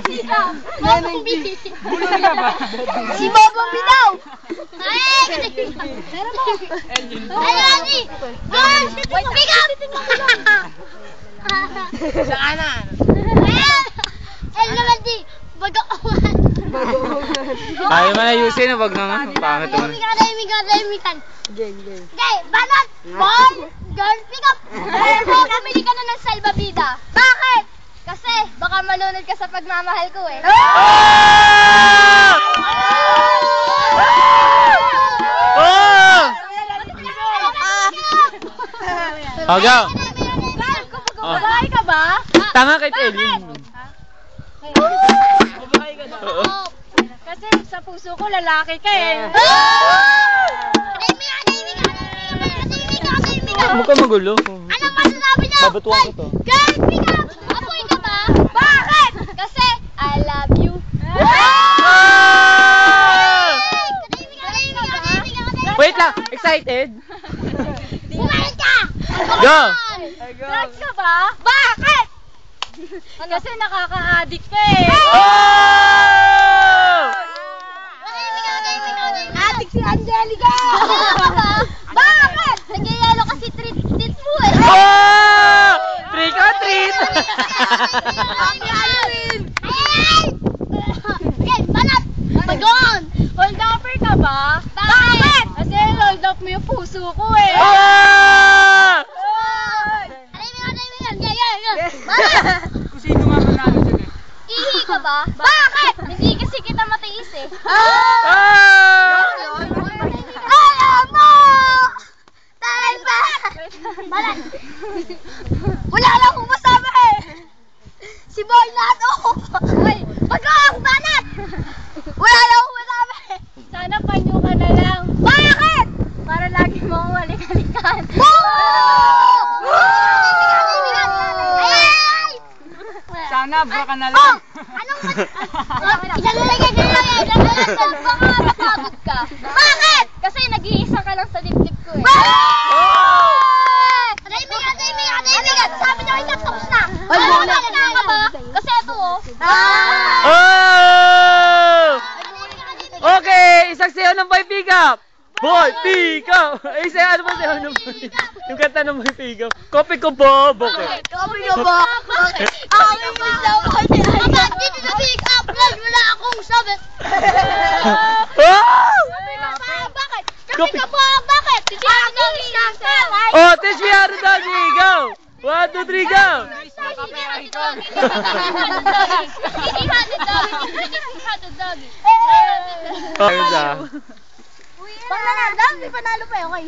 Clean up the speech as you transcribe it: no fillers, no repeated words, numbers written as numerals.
Bobong B. Bulong ka ba? Si Bobong B daw. Ay, meron mo. Ay, Adi. Ay, pick up. Sa kanan. El naman di. Bagoongan. Ayaw man ayusin, wag nga. Pangit naman. Tahimikan. Okay, banat. Ball. Girl, pick up. Namili ka na ng salbabida. Bakit? Kasi baka malunod ka sa pagmamahal ko eh. Oh, go. Babae ka ba? Tanga kay Elin. Babae ka na. Kasi sa puso ko lalaki ka eh. Huwag ka magulo. Anong masasabi niyo? Babatuan ko to. Girl, pick up! Apoy ka ba? Bakit? Kasi I love you. Wait lang, excited? Bumalit ka! Go! Drugs ka ba? Bakit? Kasi nakaka-addict ka eh. Addict si Angelica! Bakit? Nagyayelo kasi treat mo eh. Trick or treat! Happy Halloween! Okay, banat! Bagon! Hold upper ka ba? Bakit? Kasi hold up mo yung puso ko eh. Banat! Kung sino nga manalo dyan eh. Ihi ka ba? Bakit? Hindi kasi kita matiis eh. Alam mo! Dahil ba? Banat! Wala lang akong masabi eh! Si Boy Nato! Uy! Bagoong! Banat! Wala lang akong masabi! Sana panyo ka na lang. Bakit? Para lagi mo akong halik-halikan. Sana bra ka na lang. Anong ilalagay ka lang baka mapagod ka. Bakit? Kasi nag-iisa ka lang sa dibdib ko eh. Tahimikan! Sabi niyo ikaw tapos na. Ano ka ba? Kasi ito oh. Okay, isang sayo ng boy pick up! Boy pick up! Ay, sayo ano ba sayo ng boy? Yung kanta ng boy pick up. Copy ko po, bakit? Copy ko ba? Bakit? Ako yung daw ko. Aba, dito sa pick up vlog, wala akong sabi. Bakit? Copy ka ba? Bakit? Oh, teach me how to doggy, go! 1, 2, 3, go! Pag nanalo, may panalo pa yun, okay?